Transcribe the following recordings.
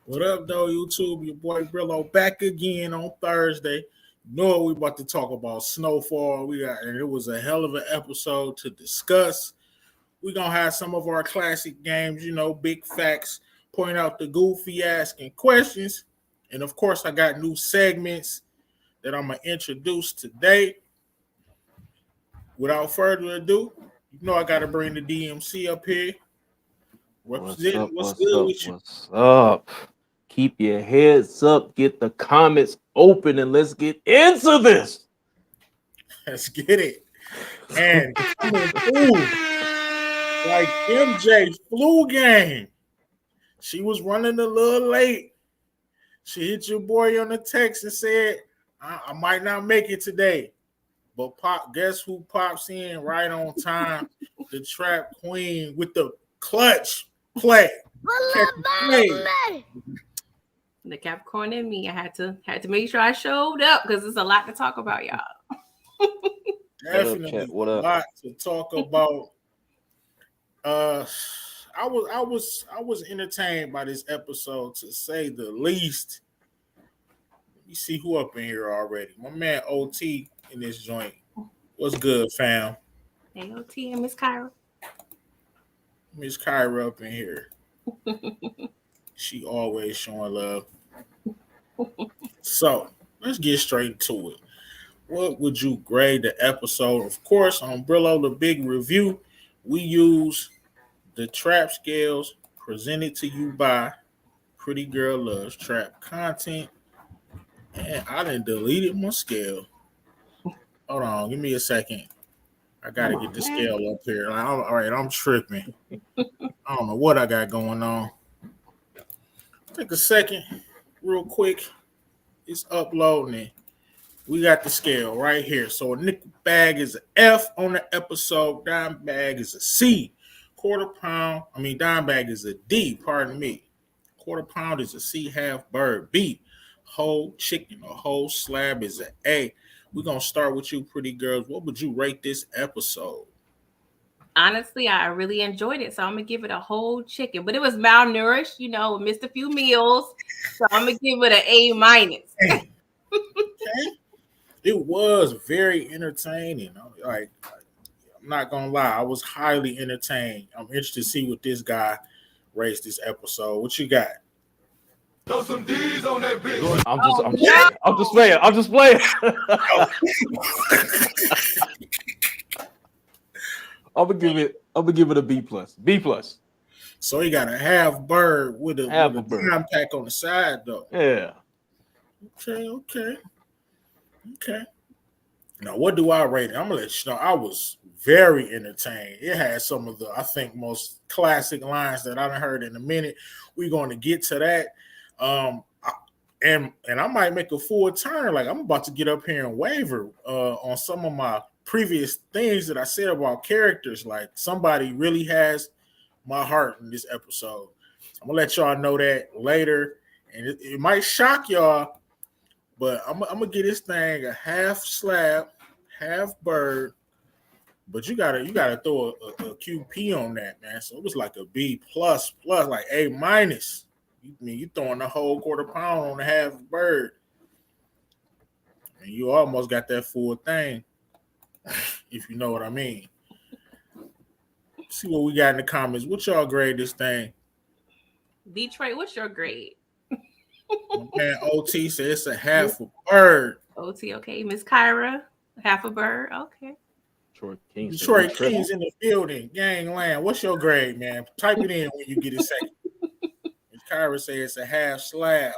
What up, though, YouTube? Your boy Brillo back again on Thursday. You know what we about to talk about? Snowfall. And it was a hell of an episode to discuss. We're gonna have some of our classic games, big facts, point out the goofy asking questions. And of course, I got new segments that I'm gonna introduce today. Without further ado, I gotta bring the DMC up here. Representing what's good with you. What's up? Keep your heads up, get the comments open, and let's get into this. Let's get it. And coming through like MJ flu game. She was running a little late. She hit your boy on the text and said, I might not make it today. But guess who pops in right on time? The trap queen with the clutch play. The Capricorn in me. I had to make sure I showed up because there's a lot to talk about, y'all. Definitely a lot to talk about. I was entertained by this episode, to say the least. Let me see who up in here already. My man OT in this joint. What's good, fam? Hey, OT and Miss Kyra. Miss Kyra up in here. She always showing love. So let's get straight to it. What would you grade the episode? Of course, on Brillo, the big review, we use the trap scales presented to you by Pretty Girl Loves Trap Content. And I done deleted my scale. Hold on, give me a second. I gotta get the scale up here. All right, I'm tripping. I don't know what I got going on. Take a second, real quick. It's uploading it. We got the scale right here. So a nickel bag is an F on the episode. Dime bag is a C. Dime bag is a D, pardon me. Quarter pound is a C, half bird B. Whole chicken or whole slab is an A. We're going to start with you, pretty girls. What would you rate this episode? Honestly, I really enjoyed it. So I'm going to give it a whole chicken. But it was malnourished, missed a few meals. So I'm going to give it an A minus. Okay. It was very entertaining. I'm not going to lie. I was highly entertained. I'm interested to see what this guy rates this episode. What you got? Throw some D's on that bitch. I'm just playing. I'm gonna give it a B plus. B plus. So he got a half bird with a dime pack on the side, though. Yeah. Okay. Now, what do I rate it? I'm gonna let you know. I was very entertained. It had some of the, I think, most classic lines that I've heard in a minute. We're going to get to that. And I might make a full turn. Like, I'm about to get up here and waver on some of my previous things that I said about characters. Like, somebody really has my heart in this episode. I'm gonna let y'all know that later, and it might shock y'all, but I'm gonna get this thing a half slab, half bird. But you gotta throw a QP on that, man. So it was like a B plus, like A minus. You throwing the whole quarter pound on the half bird, and you almost got that full thing, if you know what I mean. See what we got in the comments. What y'all grade this thing? Detroit, what's your grade? Man, OT said it's a half a bird. OT, okay. Miss Kyra, half a bird, okay. Detroit Kings in the building, gangland. What's your grade, man? Type it in when you get a second. Kyra says it's a half slab.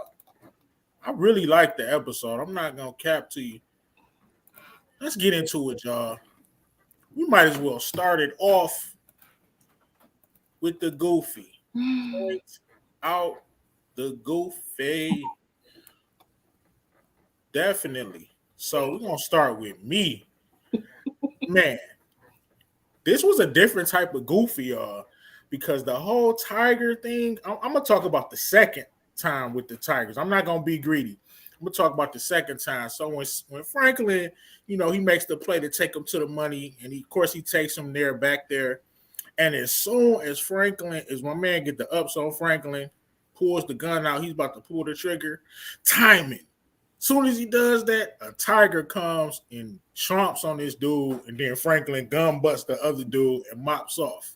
I really like the episode. I'm not gonna cap to you. Let's get into it, y'all. We might as well start it off with the goofy. Point out the goofy. Definitely. So we're gonna start with me. Man, this was a different type of goofy, because the whole tiger thing. I'm gonna talk about the second time with the Tigers. I'm not gonna be greedy. I'm gonna talk about the second time. So when Franklin, he makes the play to take him to the money, and of course he takes him there back there. And as soon as my man get the ups on Franklin, pulls the gun out, he's about to pull the trigger. Timing. Soon as he does that, a tiger comes and chomps on this dude, and then Franklin gun butts the other dude and mops off.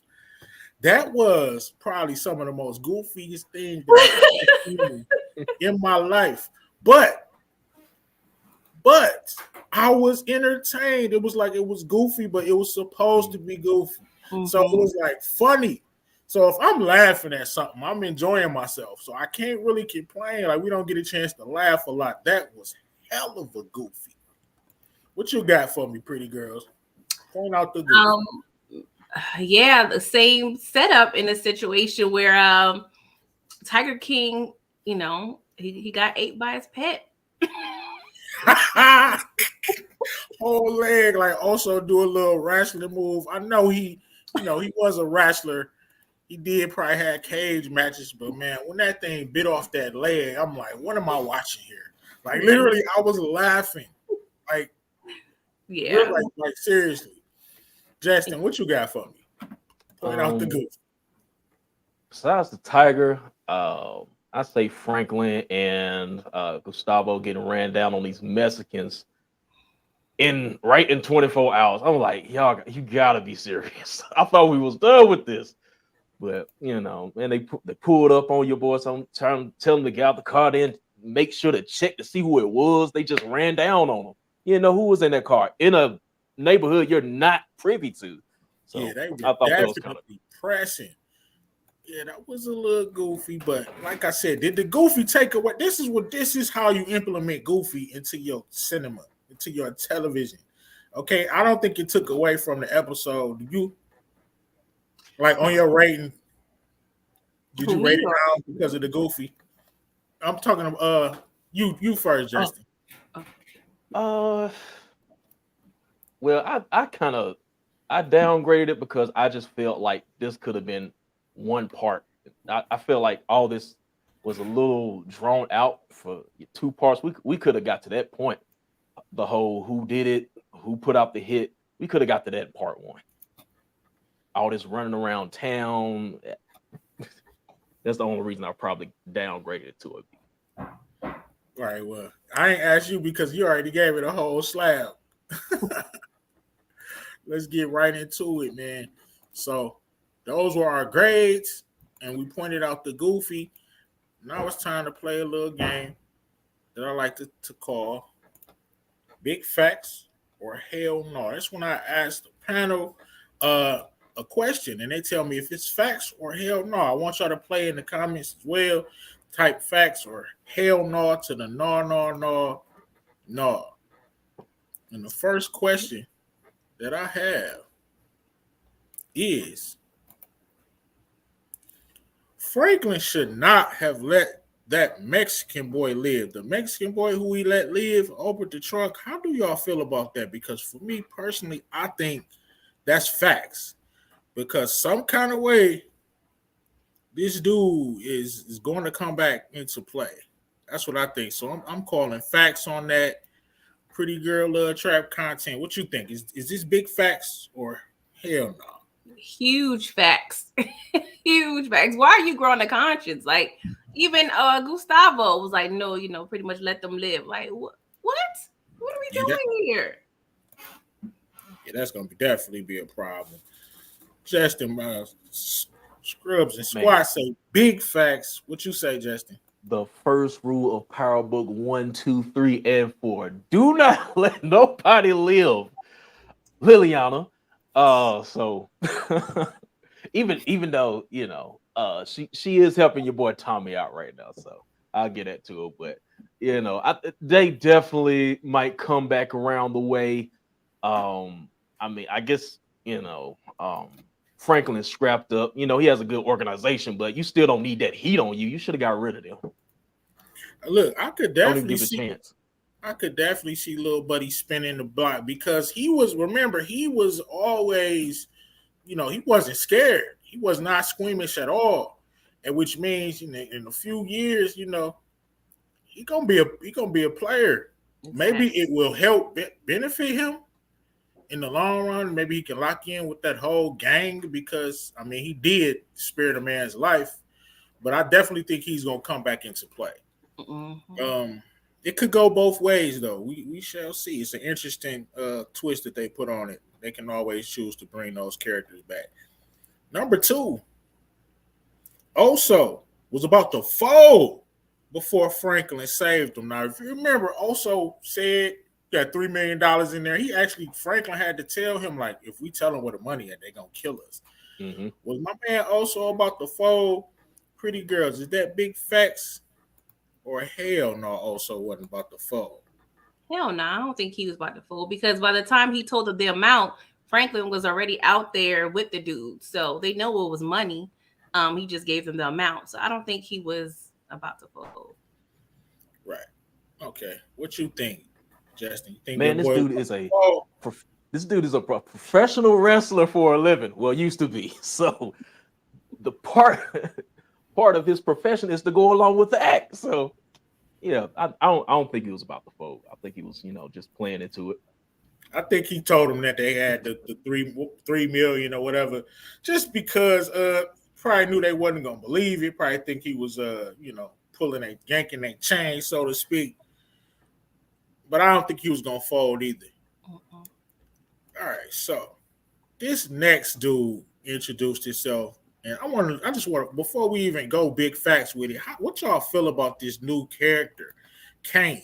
That was probably some of the most goofiest things that I've seen in my life. But I was entertained. It was like it was goofy, but it was supposed to be goofy. Mm-hmm. So it was like funny. So if I'm laughing at something, I'm enjoying myself. So I can't really complain. Like, we don't get a chance to laugh a lot. That was hell of a goofy. What you got for me, pretty girls? Point out the goofy. Yeah, the same setup in a situation where Tiger King, he got ate by his pet. Whole leg, like, also do a little wrestling move. I know he was a wrestler. He did probably have cage matches, but man, when that thing bit off that leg, I'm like, what am I watching here? Like, literally, I was laughing. Like, yeah, like seriously. Justin, what you got for me? Point out the goof. Besides the tiger, I say Franklin and Gustavo getting ran down on these Mexicans in 24 hours. I'm like, y'all, you gotta be serious. I thought we was done with this. But, and they pulled up on your boy. So I'm trying to tell them to get out the car, then make sure to check to see who it was. They just ran down on them. Who was in that car in a neighborhood you're not privy to. So yeah, they were I thought that was kind of pressing. Yeah, that was a little goofy, but like I said, did the goofy take away? This is how you implement goofy into your cinema, into your television. Okay, I don't think it took away from the episode. Did you? Like, on your rating, did you rate it down because of the goofy? I'm talking about you first, Justin. Well, I downgraded it because I just felt like this could have been one part. I feel like all this was a little drawn out for 2 parts. We could have got to that point. The whole who did it, who put out the hit. We could have got to that part 1. All this running around town. That's the only reason I probably downgraded it to it. All right, well, I ain't asked you because you already gave it a whole slab. Let's get right into it, man. So those were our grades, and we pointed out the goofy. Now it's time to play a little game that I like to call Big Facts or Hell No. That's when I ask the panel a question, and they tell me if it's facts or hell no. I want y'all to play in the comments as well. Type facts or hell no to the no. And the first question that I have is, Franklin should not have let that Mexican boy live. The Mexican boy who he let live opened the trunk. How do y'all feel about that? Because for me personally, I think that's facts. Because some kind of way, this dude is going to come back into play. That's what I think. So I'm calling facts on that. Pretty girl trap content. What you think? Is this big facts or hell no? Huge facts. Huge facts. Why are you growing a conscience? Like, even Gustavo was like, no, pretty much let them live. Like, what? What are we doing here? Yeah, that's going to definitely be a problem. Justin, Scrubs and Squad say big facts. What you say, Justin? The first rule of Power Book 1, 2, 3, and 4: do not let nobody live. Liliana. So even though she is helping your boy Tommy out right now, so I'll get that to her. But they definitely might come back around the way. I guess Franklin is scrapped up. He has a good organization, but you still don't need that heat on you. You should have got rid of them. Look, I could definitely see. Chance. I could definitely see little buddy spinning the block because he was always he wasn't scared. He was not squeamish at all, and which means in a few years, he gonna be a player. Maybe it will help benefit him in the long run. Maybe he can lock in with that whole gang because he did spare the man's life, but I definitely think he's gonna come back into play. Mm-hmm. It could go both ways though. We shall see. It's an interesting twist that they put on it. They can always choose to bring those characters back. Number 2 also was about to fold before Franklin saved him. Now, if you remember, also said got $3 million in there. Franklin had to tell him, like, if we tell them where the money at, they're gonna kill us. Mm-hmm. Was my man also about to fold? Pretty girls, is that big facts? Or hell no, also wasn't about to fold. Hell no, I don't think he was about to fold because by the time he told them the amount, Franklin was already out there with the dude, so they know it was money. He just gave them the amount, so I don't think he was about to fold. Right. Okay. What you think, Justin? You think Man, this dude is a professional wrestler for a living. Well, used to be. So the part of his profession is to go along with the act. So yeah, I don't think he was about to fold. I think he was, just playing into it. I think he told him that they had the 3 million or whatever, just because probably knew they wasn't gonna believe it. Probably think he was yanking a chain, so to speak. But I don't think he was gonna fold either. Uh-uh. All right, so this next dude introduced himself, and I just want to, before we even go big facts with it, what y'all feel about this new character, Kane?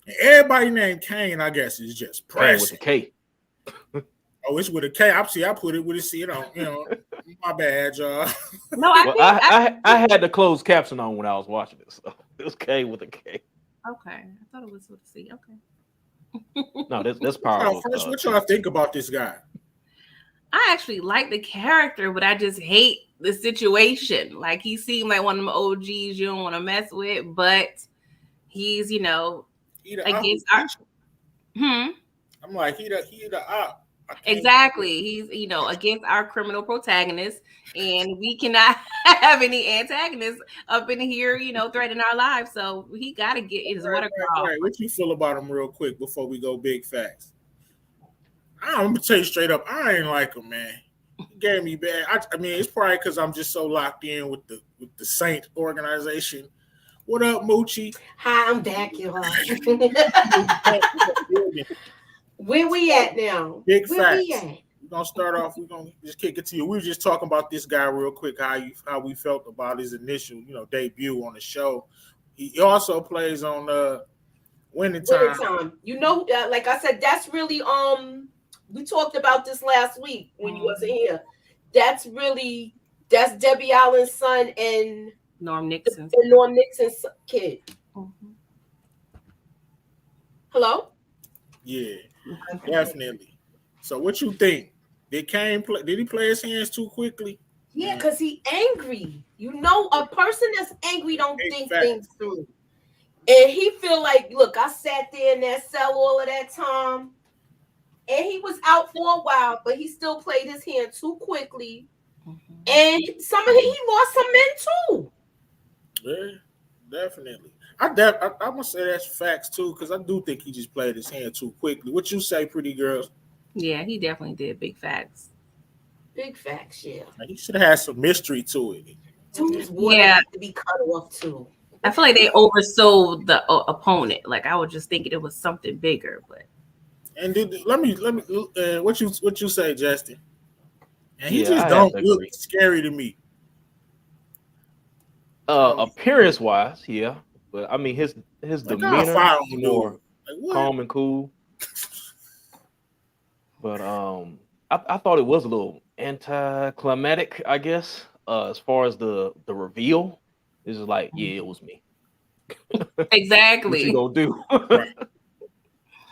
And everybody named Kane, I guess, is just pressing. With a K. Oh, it's with a K. I put it with a C. My bad, y'all. No, I had the closed caption on when I was watching it, so it was K with a K. Okay, I thought it was with a C. Okay. No, that's powerful. First, what y'all think about this guy? I actually like the character, but I just hate the situation. Like, he seemed like one of them OGs you don't want to mess with, but he's, against our. I'm like, he the op. Exactly. He's, against our criminal protagonist, and we cannot have any antagonists up in here, threatening our lives. So he got to get his water off. Right. What you feel about him real quick before we go big facts? I'm gonna tell you straight up, I ain't like him, man. He gave me bad. It's probably because I'm just so locked in with the Saint organization. What up, Moochie? Hi, I'm back, y'all. Where we at now? Big Where facts. we at? We're gonna start off. We're gonna just kick it to you. We were just talking about this guy real quick. How we felt about his initial, debut on the show. He also plays on Winning Time. Like I said, that's really we talked about this last week when you wasn't here. That's Debbie Allen's son and Norm Nixon's kid. Mm-hmm. Hello? Yeah, definitely. So what you think? Did he play his hands too quickly? Yeah, because he angry. A person that's angry don't think things through. And he feel like, look, I sat there in that cell all of that time. And he was out for a while, but he still played his hand too quickly. Mm-hmm. And he lost some men too. Yeah, definitely. I'm gonna say that's facts too, because I do think he just played his hand too quickly. What you say, pretty girls? Yeah, he definitely did. Big facts. Big facts, yeah. He should have had some mystery to it. Dude's water had to be cut off too. I feel like they oversold the opponent. Like, I was just thinking it was something bigger, but. And let me. What you say, Justin? And he just don't look scary to me. Appearance wise, yeah, but his demeanor more calm and cool. But I thought it was a little anticlimactic, I guess. As far as the reveal, it's just like, yeah, it was me. Exactly. What you gonna do?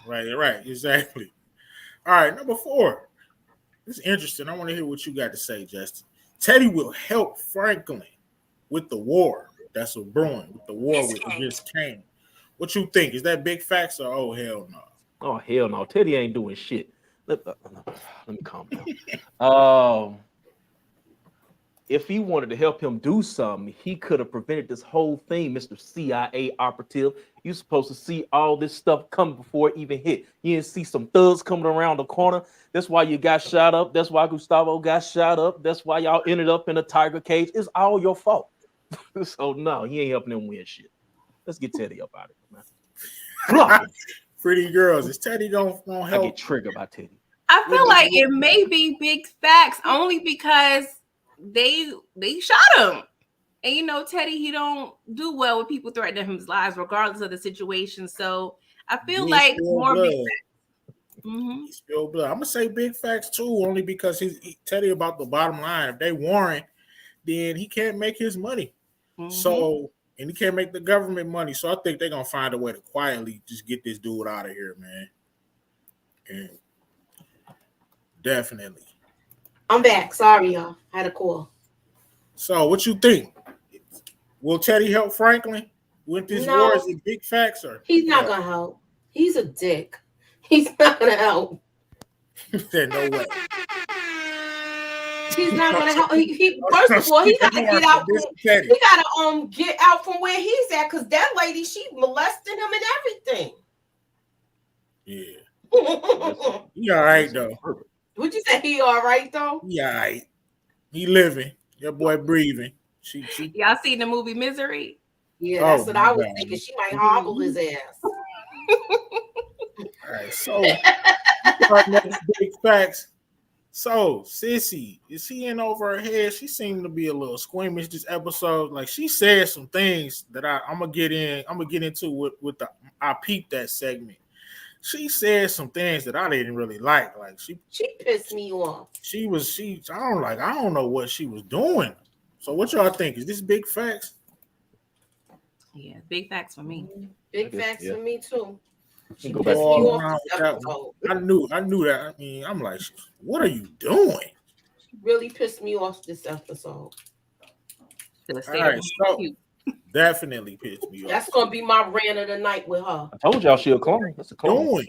Right, exactly. All right, number 4. This is interesting. I want to hear what you got to say, Justin. Teddy will help Franklin with the war that's a brewing, with the war against Kane. What you think? Is that big facts or oh hell no? Oh hell no. Teddy ain't doing shit. let me calm down. If he wanted to help him do something, he could have prevented this whole thing, Mr. CIA operative. You're supposed to see all this stuff coming before it even hit. You didn't see some thugs coming around the corner. That's why you got shot up. That's why Gustavo got shot up. That's why y'all ended up in a tiger cage. It's all your fault. So no, he ain't helping them win shit. Let's get Teddy up out of here, man. Pretty girls. Is Teddy gonna help? I get triggered by Teddy. I feel like it may be big facts only because they shot him. And you know, Teddy, he don't do well with people threatening his lives, regardless of the situation. So I feel like more big facts. Mm-hmm. He spilled blood. I'm gonna say big facts too, only because Teddy about the bottom line. If they warrant, then he can't make his money. Mm-hmm. So, and he can't make the government money. So I think they're gonna find a way to quietly just get this dude out of here, man. And definitely. I'm back. Sorry, y'all. I had a call. So what you think? Will Teddy help Franklin with this war? Is it big facts or he's not gonna help? He's a dick. He's not gonna help. No way. He's not gonna help. He first of all, he gotta get out. He gotta get out from where he's at, because that lady, she molested him and everything. Yeah. He all right though. Would you say he all right though? He all right. He living. Your boy breathing. Y'all seen the movie Misery? Yeah, that's what I was thinking. She might hobble his ass. All right, so our next big facts. So Sissy, is he in over her head? She seemed to be a little squeamish this episode. Like she said some things that I'm gonna get into with the I peeped that segment. She said some things that I didn't really like. Like she pissed me off. I don't know what she was doing. So what y'all think? Is this big facts? Yeah, big facts for me. Big facts for me too. She pissed me off this episode. I knew that. I mean, I'm like, what are you doing? She really pissed me off this episode. All right, so definitely pissed me off. That's gonna be my rant of the night with her. I told y'all she a clone. That's a clone.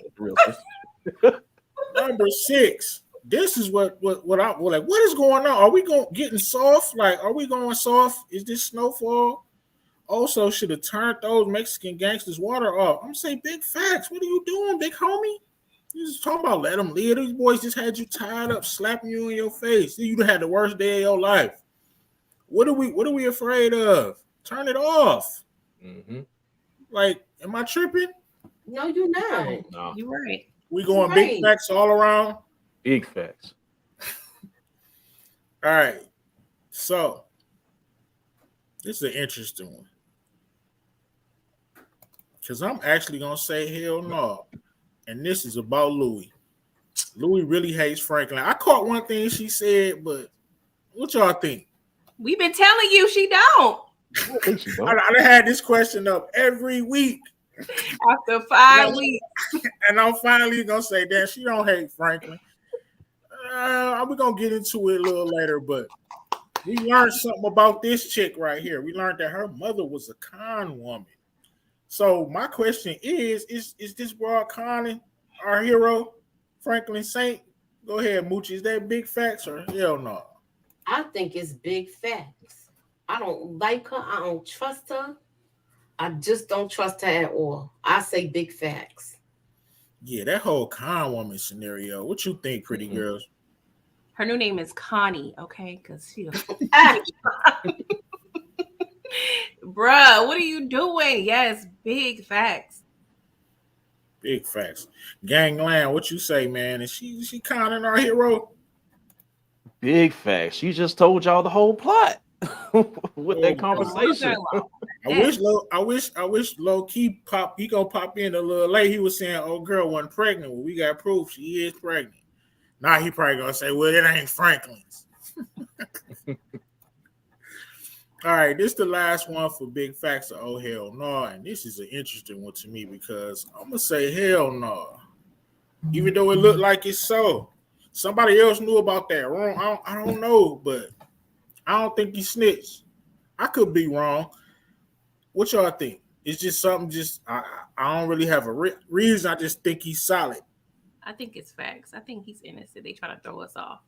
Number 6. This is what I like. What is going on? Are we getting soft? Like, are we going soft? Is this Snowfall? Also, should have turned those Mexican gangsters' water off. I'm saying big facts. What are you doing, big homie? You just talking about let them live. These boys just had you tied up, slapping you in your face. You had the worst day of your life. What are we afraid of? Turn it off. Mm-hmm. Like, am I tripping? No, you're not. No. You're right. We going big facts all around. Big facts. All right. So this is an interesting one. Because I'm actually going to say hell no. And this is about Louis. Louis really hates Franklin. I caught one thing she said, but what y'all think? We've been telling you she don't. I had this question up every week. After 5 weeks. And I'm finally going to say that she don't hate Franklin. We're going to get into it a little later, but we learned something about this chick right here. We learned that her mother was a con woman. So my question is this broad conning our hero, Franklin Saint? Go ahead, Moochie. Is that big facts or hell no? I think it's big facts. I don't like her. I don't trust her. I just don't trust her at all. I say big facts. Yeah, that whole con woman scenario. What you think, pretty girls? Her new name is Connie, okay? Because she Bruh, what are you doing? Yes, big facts. Big facts. Gangland, what you say, man? Is she conning our hero? Big facts. She just told y'all the whole plot with that conversation. I wish low key he gonna pop in a little late. He was saying, "Oh, girl wasn't pregnant." Well, we got proof she is pregnant. Now he probably gonna say, "Well, it ain't Franklin's." All right, this is the last one for big facts of oh hell no, and this is an interesting one to me because I'm gonna say hell no, even though it looked like it's so. Somebody else knew about that. Wrong? I don't know, but I don't think he snitched. I could be wrong. What y'all think? It's just something. I don't really have a reason. I just think he's solid. I think it's facts. I think he's innocent. They try to throw us off.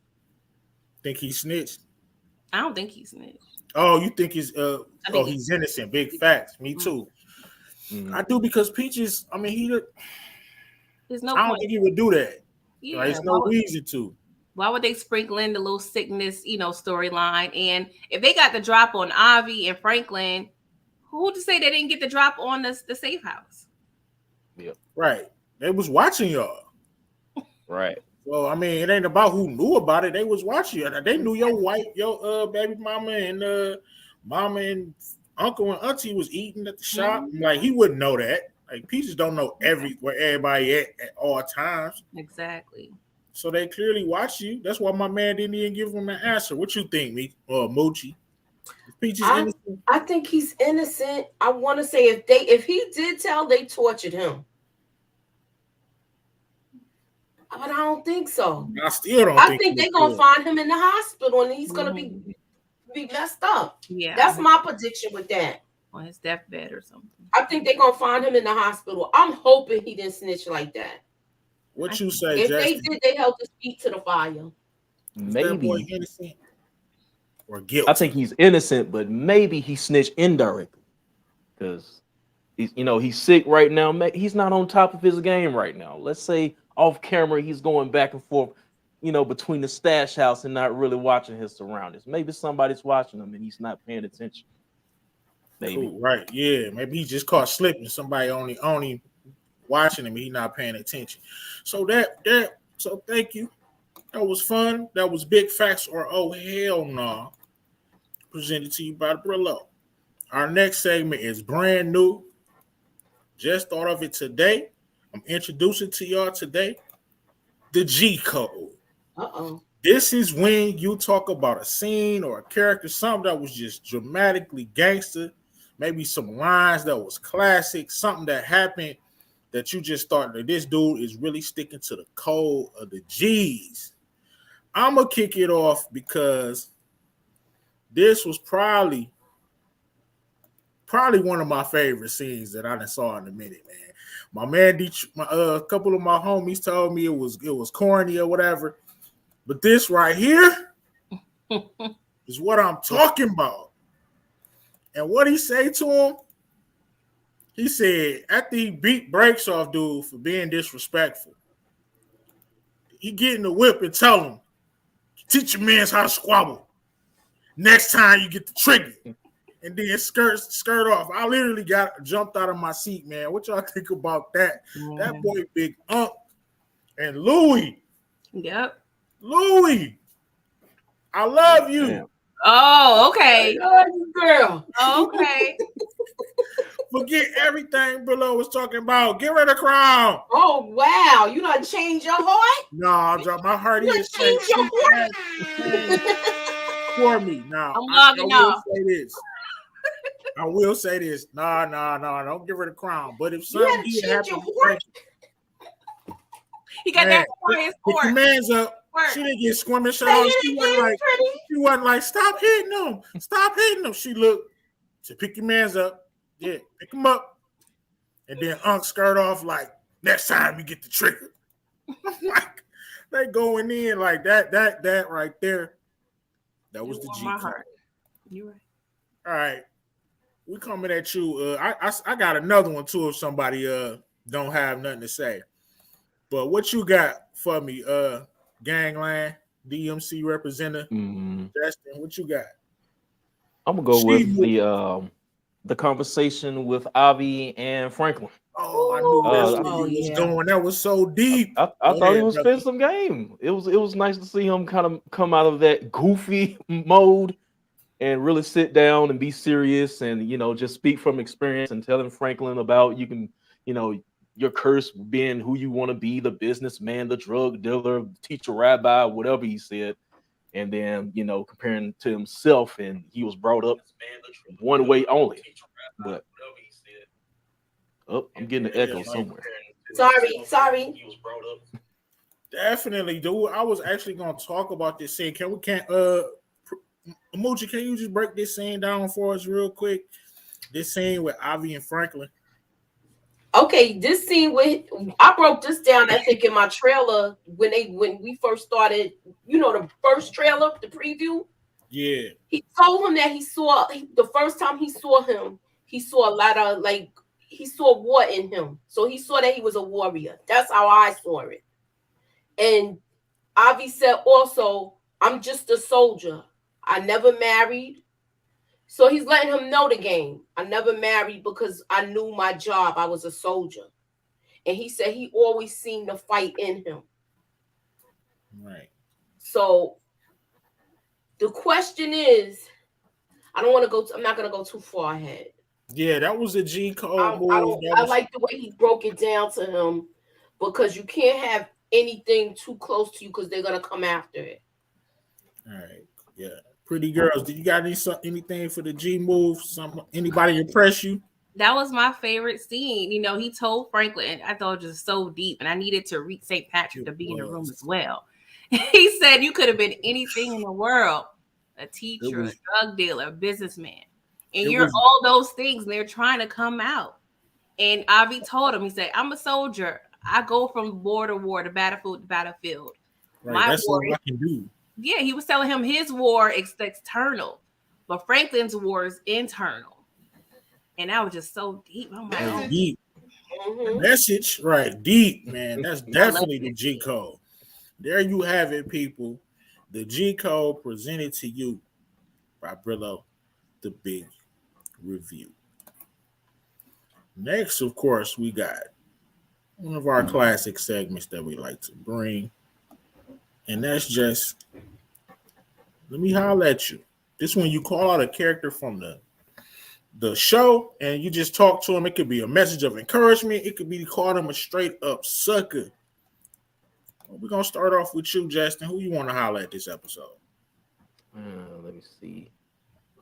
Think he snitched? I don't think he snitched. Oh, you think he's I think he's innocent? Big facts. Me too. Mhm. I do because Peaches. I mean, There's no I don't point. think he would do that. Yeah. Right? There's no reason to. Why would they sprinkle in the little sickness, storyline? And if they got the drop on Avi and Franklin, who to say they didn't get the drop on the safe house? Yep. Right. They was watching y'all. Right. Well, I mean, it ain't about who knew about it. They was watching you. They knew your baby mama and uncle and auntie was eating at the shop. Like, he wouldn't know that. Like, Peaches don't know where everybody at all times. Exactly. So they clearly watch you. That's why my man didn't even give him an answer. What you think, me or Moochie? Peaches innocent? I think he's innocent. I want to say if he did tell, they tortured him. But I don't think so. I still don't. I think they're gonna find him in the hospital and he's gonna be messed up. Yeah, that's my prediction with that. On his deathbed or something. I think they're gonna find him in the hospital. I'm hoping he didn't snitch like that. What you say? If Justin? they did, they held his feet to the fire. Maybe innocent or guilty. I think he's innocent, but maybe he snitched indirectly because he's sick right now. He's not on top of his game right now. Let's say off camera he's going back and forth, between the stash house and not really watching his surroundings. Maybe somebody's watching him and he's not paying attention. Maybe. Cool, right? Yeah, maybe he just caught slipping. Somebody only watching him. He's not paying attention. So so thank you. That was fun. That was Big Facts or Oh Hell Nah. Presented to you by Brillo. Our next segment is brand new. Just thought of it today. I'm introducing to y'all today the G code. This is when you talk about a scene or a character, something that was just dramatically gangster, maybe some lines that was classic, something that happened that you just thought that this dude is really sticking to the code of the G's. I'm going to kick it off because this was probably one of my favorite scenes that I done saw in a minute, man. My man, a couple of my homies told me it was corny or whatever, but this right here is what I'm talking about. And what he say to him? He said after he beat brakes off dude for being disrespectful, he get in the whip and tell him, teach your mans how to squabble. Next time you get the trigger. And then skirt off. I literally jumped out of my seat, man. What y'all think about that? That boy, Big Unc and Louie. Yep. Louie, I love you. Damn. Oh, okay. I love you, girl. Okay. Forget everything Brillo was talking about. Get rid of crown. Oh, wow. You done changed your heart? No, I dropped my heart. You done changed your heart? For me. Now, I'm logging off. I will say this. No, don't give her the crown. But if something did happen, he got that for his court. Put your man's up. She didn't get squirmish at all. She wasn't like, stop hitting them. Stop hitting them. She looked to pick your man's up. Yeah, pick him up. And then Unc skirt off like, next time you get the trigger. Like, they going in like that right there. That was the G. You're right. All right. We coming at you. I got another one too if somebody don't have nothing to say. But what you got for me, Gangland, DMC representative, Justin, what you got? I'm gonna go with the conversation with Avi and Franklin. Oh, I knew was going. That was so deep. I thought he was spending some game. It was nice to see him kind of come out of that goofy mode and really sit down and be serious and just speak from experience and telling Franklin about your curse being who you want to be, the businessman, the drug dealer, teacher, rabbi, whatever he said. And then, comparing to himself, and he was brought up one way only. But I'm getting an echo somewhere. Sorry. Definitely, dude. I was actually gonna talk about this scene. Moochie, can you just break this scene down for us real quick? This scene with Avi and Franklin. Okay, this scene with I broke this down. I think in my trailer when we first started. The first trailer, the preview. Yeah. He told him that the first time he saw him, he saw a lot of he saw war in him. So he saw that he was a warrior. That's how I saw it. And Avi said also, I'm just a soldier. I never married. So he's letting him know the game. I never married because I knew my job. I was a soldier. And he said he always seen the fight in him. Right. So the question is, I'm not going to go too far ahead. Yeah, that was a G code move. I like the way he broke it down to him because you can't have anything too close to you because they're going to come after it. All right. Yeah. Pretty girls, did you got anything for the G move? Anybody impress you? That was my favorite scene. He told Franklin, I thought it was just so deep, and I needed to read St. Patrick to be in the room as well. He said you could have been anything in the world, a teacher, a drug dealer, a businessman, and you're all those things, and they're trying to come out. And Avi told him, he said, I'm a soldier. I go from war to war, to battlefield to battlefield. Right, that's all I can do. Yeah, he was telling him his war is external, but Franklin's war is internal. And that was just so deep. Oh my God. Deep. Message, right? Deep, man. That's definitely the G code. There you have it, people. The G code presented to you by Brillo, the Big Review. Next, of course, we got one of our classic segments that we like to bring, and that's just let me holler at you. This one you call out a character from the show and you just talk to him. It could be a message of encouragement. It could be call him a straight up sucker. We're going to start off with you, Justin. Who you want to holler at this episode? Let me see.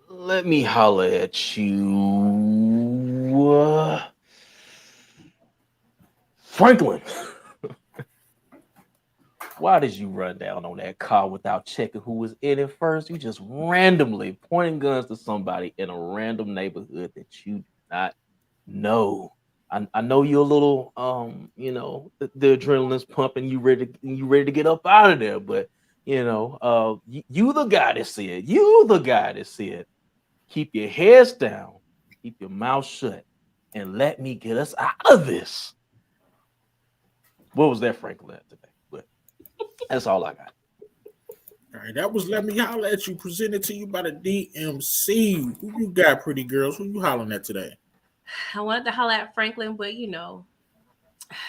Let me holler at you. Franklin. Why did you run down on that car without checking who was in it first? You just randomly pointing guns to somebody in a random neighborhood that you do not know. I know you're a little, the adrenaline's pumping. You ready to get up out of there, but you the guy that said. You the guy that said. Keep your heads down, keep your mouth shut, and let me get us out of this. What was that, Franklin, today? But that's all I got. All right, that was Let Me Holler at You, presented to you by the DMC. Who you got, pretty girls? Who you hollering at today? I wanted to holler at Franklin, but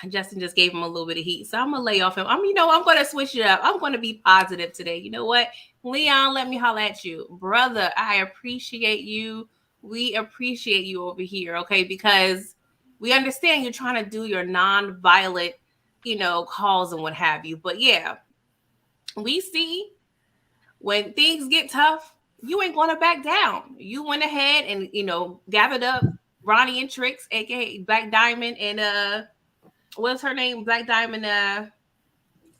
Justin just gave him a little bit of heat, so I'm gonna lay off him. I'm going to switch it up. I'm going to be positive today. You know what, Leon? Let me holler at you, brother. I appreciate you. We appreciate you over here, okay? Because we understand you're trying to do your non-violent, calls and what have you. But yeah, we see when things get tough, you ain't going to back down. You went ahead and gathered up Ronnie and Trix, aka Black Diamond, and what's her name? Black Diamond,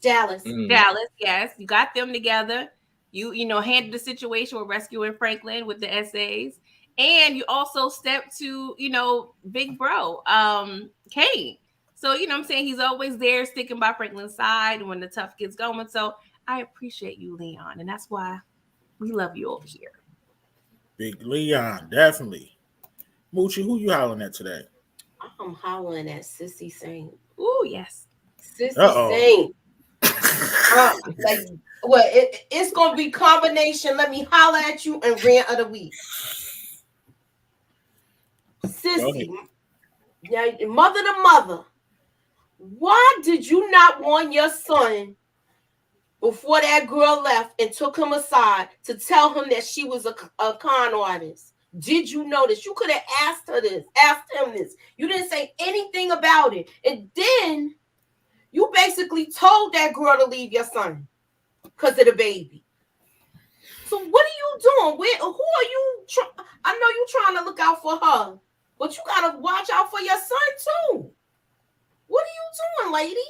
Dallas. Dallas, yes. You got them together. You handled the situation with rescuing Franklin with the essays. And you also stepped to, Big Bro, Kane. So, what I'm saying? He's always there sticking by Franklin's side when the tough gets going. So I appreciate you, Leon. And that's why we love you over here. Big Leon, definitely. Moochie, who you hollering at today? I'm hollering at Sissy Saint. Ooh, yes. Sissy Saint. It's going to be combination. Let me holler at you and rant of the week. Sissy. Now, mother to mother. Why did you not warn your son before that girl left and took him aside to tell him that she was a con artist? Did you know this? You could have asked him this. You didn't say anything about it. And then you basically told that girl to leave your son because of the baby. So what are you doing? Who are you? I know you're trying to look out for her, but you got to watch out for your son too. What are you doing, lady?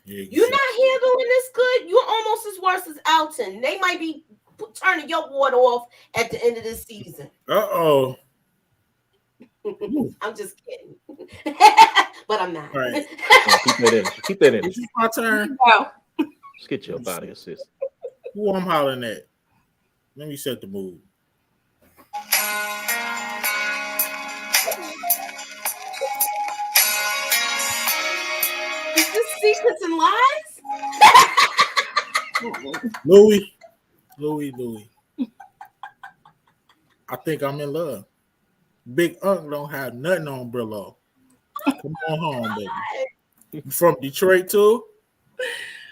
Yeah, you're not handling this good. You're almost as worse as Alton. They might be turning your water off at the end of this season. Uh-oh. I'm just kidding. But I'm not. All right. Keep that in. Keep that in. Is it my turn? Wow. Let's get you up out of here, sis. Who I'm hollering at? Let me set the mood. Is this Secrets and Lies? Louis. I think I'm in love. Big Unc don't have nothing on Brillo. Come on home, baby. You from Detroit too?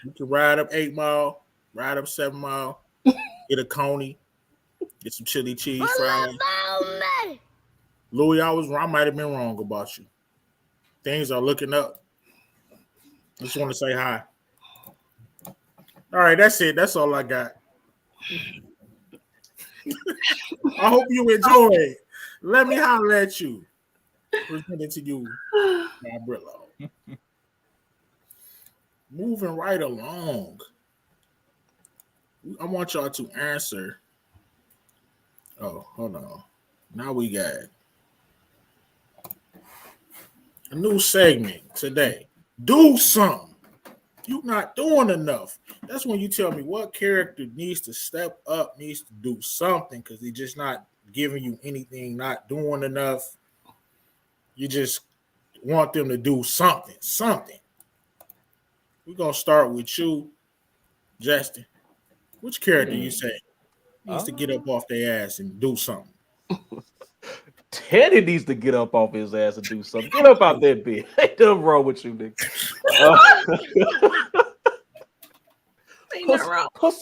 You can ride up 8 Mile, ride up 7 Mile, get a coney, get some chili cheese fries. Louis, I might have been wrong about you. Things are looking up. I just want to say hi. All right, that's it. That's all I got. I hope you enjoy it. Let me holler at you. Presented to you by Brillo. Moving right along. I want y'all to answer. Oh, hold on. Now we got a new segment today. Do something. You're not doing enough. That's when you tell me what character needs to step up, needs to do something, because they're just not giving you anything, not doing enough. You just want them to do something. We're going to start with you, Justin. Which character you say needs to get up off their ass and do something? Teddy needs to get up off his ass and do something. Get up out that bed. Ain't nothing wrong with you, nigga. Put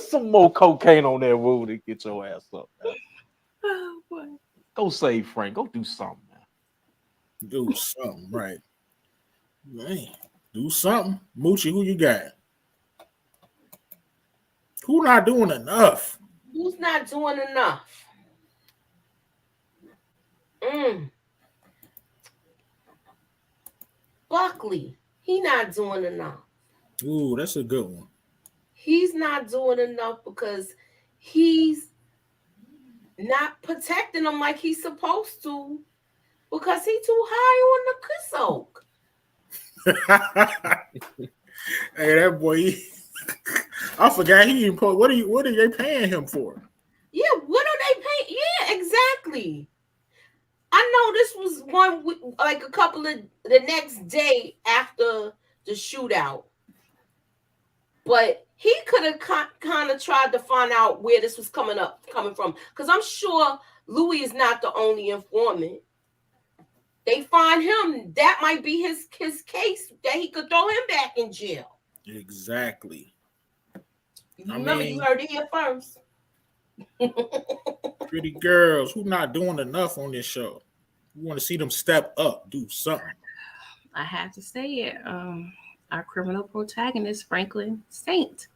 some more cocaine on that wound and get your ass up. Oh, boy. Go save Frank. Go do something, man. Do something, right? Man, do something. Moochie, who you got? Who not doing enough? Who's not doing enough? Buckley. He not doing enough. Ooh, that's a good one. He's not doing enough because he's not protecting them like he's supposed to because he's too high on the soak. Hey, that boy, I forgot he even what are they paying him for? Yeah, what are they paying? Yeah, exactly. I know this was one like a couple of the next day after the shootout, but he could have kind of tried to find out where this was coming from, because I'm sure Louis is not the only informant. They find him, that might be his case that he could throw him back in jail. Exactly. Remember, you heard it here first. Pretty girls who not doing enough on this show. We want to see them step up, do something. I have to say it. Our criminal protagonist, Franklin Saint.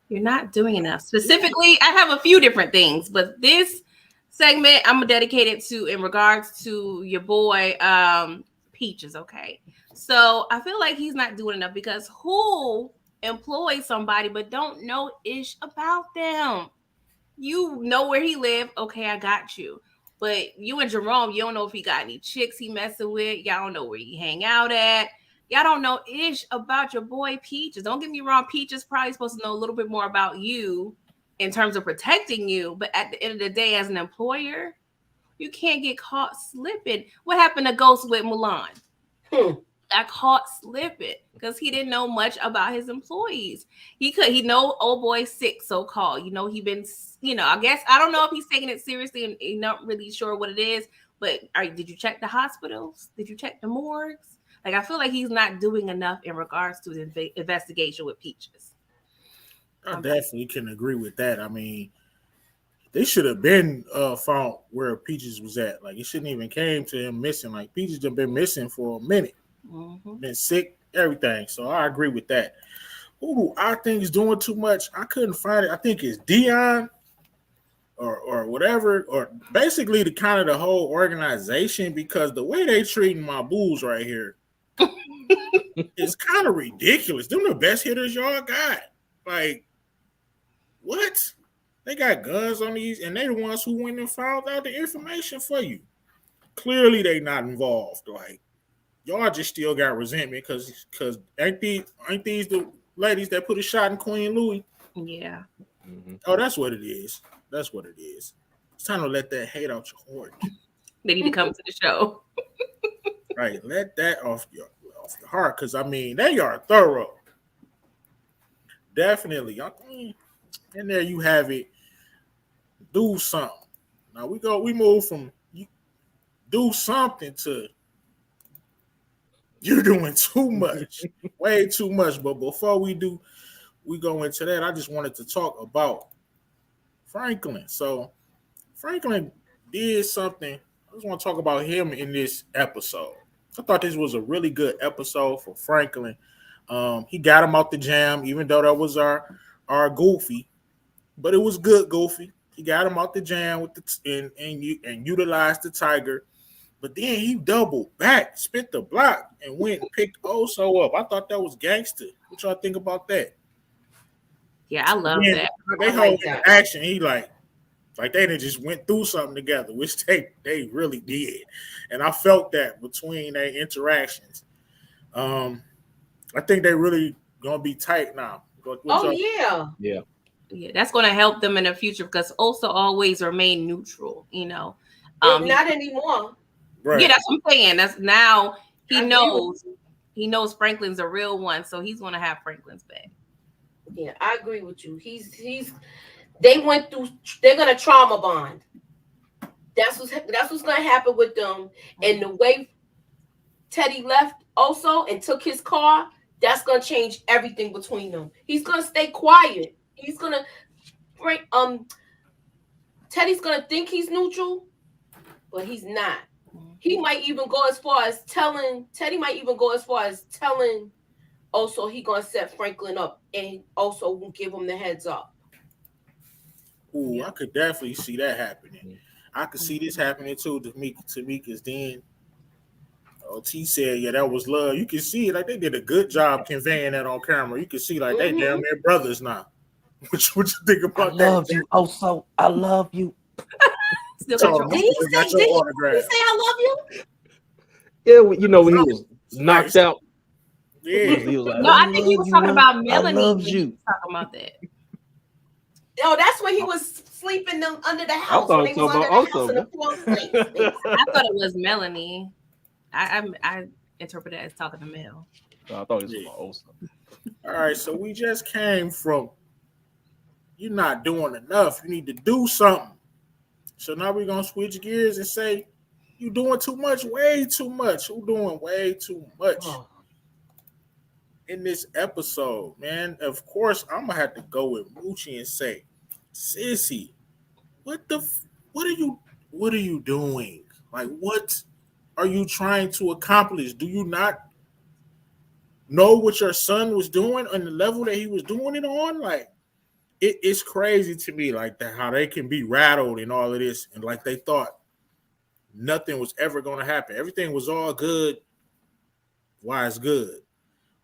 You're not doing enough. Specifically, I have a few different things, but this segment I'm dedicated to in regards to your boy Peaches. Okay, so I feel like he's not doing enough because who employs somebody but don't know ish about them? You know where he live. Okay, I got you. But you and Jerome, you don't know if he got any chicks he messing with. Y'all don't know where he hang out at. Y'all don't know ish about your boy Peaches. Don't get me wrong. Peaches probably supposed to know a little bit more about you in terms of protecting you. But at the end of the day, as an employer, you can't get caught slipping. What happened to Ghost with Mulan? Got caught slipping because he didn't know much about his employees. He know old boy sick, so-called. You know, he been, I guess, I don't know if he's taking it seriously and not really sure what it is, but did you check the hospitals? Did you check the morgues? Like, I feel like he's not doing enough in regards to the investigation with Peaches. I definitely can agree with that. I mean, they should have been found where Peaches was at. Like, it shouldn't even came to him missing. Like, Peaches have been missing for a minute. Been sick, everything. So I agree with that. Who do I think is doing too much? I couldn't find it. I think it's Dion or whatever, or basically the kind of the whole organization, because the way they treating my Bulls right here is kind of ridiculous. Them the best hitters y'all got. Like, what? They got guns on these, and they the ones who went and found out the information for you. clearly they not involved. Like y'all just still got resentment because ain't these the ladies that put a shot in Queen Louis? Yeah. Mm-hmm. Oh, that's what it is. That's what it is. It's time to let that hate out your heart. They need to come to the show. Right, let that off your heart, because I mean they are thorough. Definitely. I mean, and there you have it. Do something. Now we move from you do something to you're doing too much, way too much. But before we go into that, I just wanted to talk about Franklin. So Franklin did something. I just want to talk about him in this episode. I thought this was a really good episode for Franklin. He got him out the jam, even though that was our Goofy, but it was good Goofy. He got him out the jam with and utilized the Tiger, but then he doubled back, spit the block, and went and picked Oso up. I thought that was gangster. What y'all think about that? Yeah, I love that. They whole interaction, he like they didn't just went through something together, which they really did, and I felt that between their interactions. I think they really gonna be tight now. Yeah. Yeah, that's going to help them in the future because also always remain neutral. Not anymore. Right. Yeah, that's what I'm saying. That's now he knows Franklin's a real one, so he's going to have Franklin's back. Yeah, I agree with you. They're gonna trauma bond. That's what's gonna happen with them. And the way Teddy left also and took his car, that's gonna change everything between them. He's gonna stay quiet. He's gonna bring Teddy's gonna think he's neutral, but he's not. He might even go as far as telling also he gonna set Franklin up and also will give him the heads up. Ooh, yeah. I could definitely see that happening. I could see this happening too. Tamika's then. T said, "Yeah, that was love." You can see it. Like they did a good job conveying that on camera. You can see like they damn near brothers now. What you think about that? I love you. Also, I love you. Did he say I love you? Yeah, you know when he was knocked out. Yeah. He was like, no, I think he was talking about Melanie. I love you. Talking about that. Oh, that's when he was sleeping under the house. I when they was under the house in the floor sleep. I thought it was Melanie. I interpreted it as talking to Mel. I thought it was about Oso. All right, so we just came from you're not doing enough. You need to do something. So now we're gonna switch gears and say you doing too much, way too much. Who doing way too much in this episode, man? Of course, I'm gonna have to go with Moochie and say, Sissy, what are you doing? Like, what are you trying to accomplish? Do you not know what your son was doing on the level that he was doing it on? Like, it's crazy to me, like that, how they can be rattled and all of this, and like they thought nothing was ever going to happen. Everything was all good. Why it's good.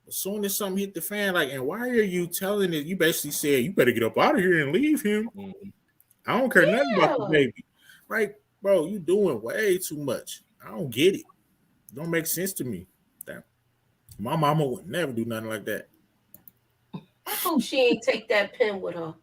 As soon as something hit the fan, like, and why are you telling it? You basically said you better get up out of here and leave him. I don't care nothing about the baby. Like, bro, you doing way too much. I don't get it. It don't make sense to me. My mama would never do nothing like that. I hope she ain't take that pen with her.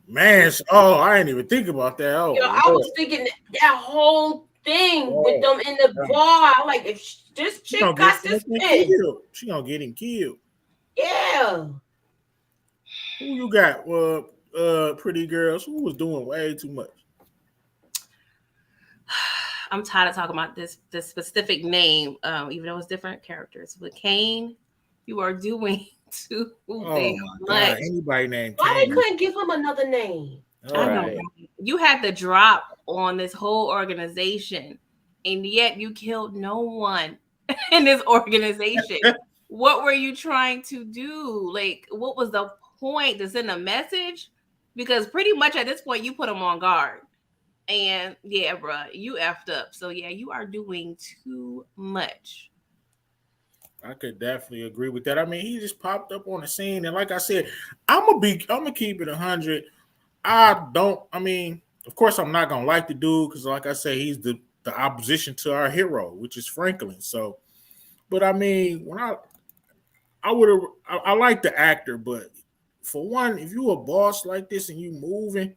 Man, I didn't even think about that. Oh, I was thinking that whole thing with them in the bar. I'm like, if this chick got this pen, she gonna get him killed. Yeah. Who you got? Pretty girls. Who was doing way too much? I'm tired of talking about this specific name, even though it's different characters. But Kane, you are doing too damn much. Anybody named Why Kane? they couldn't give him another name? I know. You had the drop on this whole organization, and yet you killed no one in this organization. What were you trying to do? Like, what was the point? To send a message? Because pretty much at this point, you put them on guard. And yeah, bro, you effed up. So yeah, you are doing too much. I could definitely agree with that. I mean, he just popped up on the scene, and like I said, I'm gonna keep it 100. Of course, I'm not gonna like the dude because, like I said, he's the the opposition to our hero, which is Franklin. So, but I mean, when I like the actor, but for one, if you a boss like this and you moving,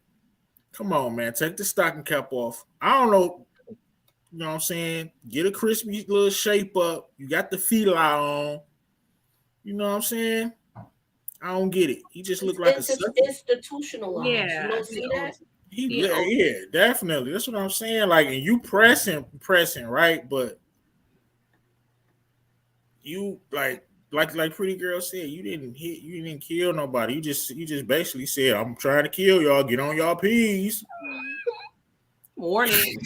come on, man, take the stocking cap off. I don't know. You know what I'm saying? Get a crispy little shape up. You got the fila on. You know what I'm saying? I don't get it. He just looked like a institutionalized. Yeah, You don't see that? Yeah, definitely. That's what I'm saying. Like, and you pressing, right? But you like Pretty Girl said, you didn't kill nobody. You just basically said, I'm trying to kill y'all. Get on y'all P's. Warning.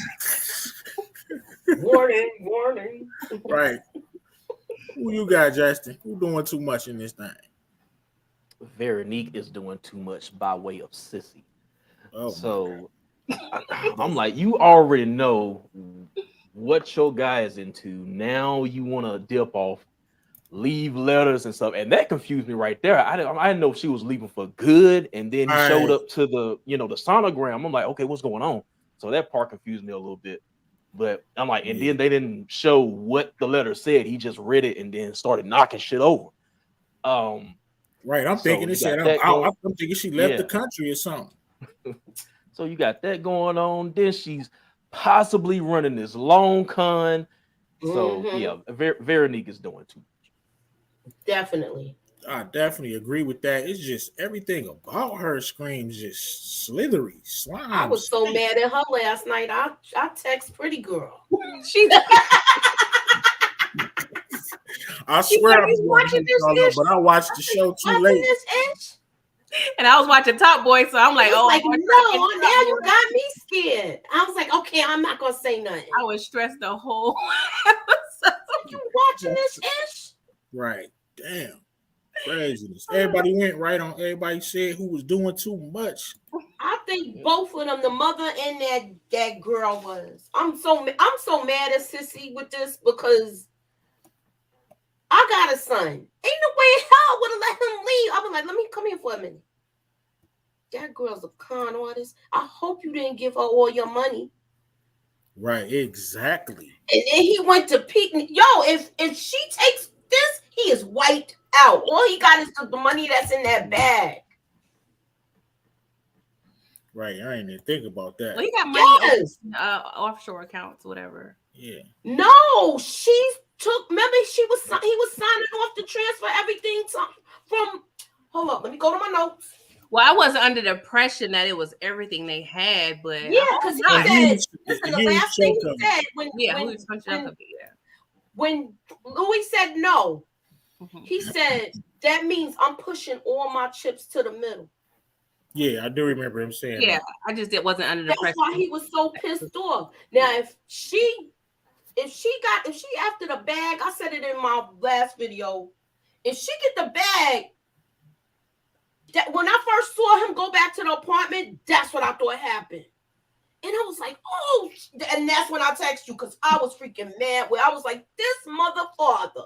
Warning. Right. Who you got, Justin? Who doing too much in this thing? Veronique is doing too much by way of Sissy. Oh, so I'm like, you already know what your guy is into. Now you want to dip off, leave letters and stuff, and that confused me right there. I didn't know if she was leaving for good, and then he showed up to the the sonogram. I'm like, okay, what's going on? So that part confused me a little bit. But I'm like, and then they didn't show what the letter said. He just read it and then started knocking shit over. Right, I'm thinking it said I'm thinking she left the country or something. So you got that going on. Then she's possibly running this long con. So Veronique is doing too much. Definitely. I definitely agree with that. It's just everything about her screams just slithery, slime. I was so mad at her last night. I text Pretty Girl. I swear I was watching this, but I watched the show too late. And I was watching Top Boy, so I'm like, no, now you got me scared. I was like, okay, I'm not gonna say nothing. I was stressed the whole episode. You watching this ish? Right. Damn. Craziness. Everybody went right on. Everybody said who was doing too much. I think both of them, the mother and that girl, was. I'm so mad at Sissy with this because I got a son. Ain't no way in hell would have let him leave. I was like, let me come here for a minute. That girl's a con artist. I hope you didn't give her all your money. Right, exactly. And then he went to peek. Yo, if she takes this, he is wiped out. All he got is the money that's in that bag. Right, I didn't even think about that. Well, he got money offshore accounts, whatever. Yeah. No, she took. Remember, he was signing off to transfer everything from. Hold up, let me go to my notes. Well, I wasn't under the impression that it was everything they had, but because he said, listen, the last thing he said when Louis said no, he said that means I'm pushing all my chips to the middle. Yeah, I do remember him saying that. I just wasn't under the impression. That's why he was so pissed off. Now, if she after the bag, I said it in my last video. If she get the bag. That when I first saw him go back to the apartment, that's what I thought happened. And I was like, oh, and that's when I text you because I was freaking mad. Where I was like, this mother father.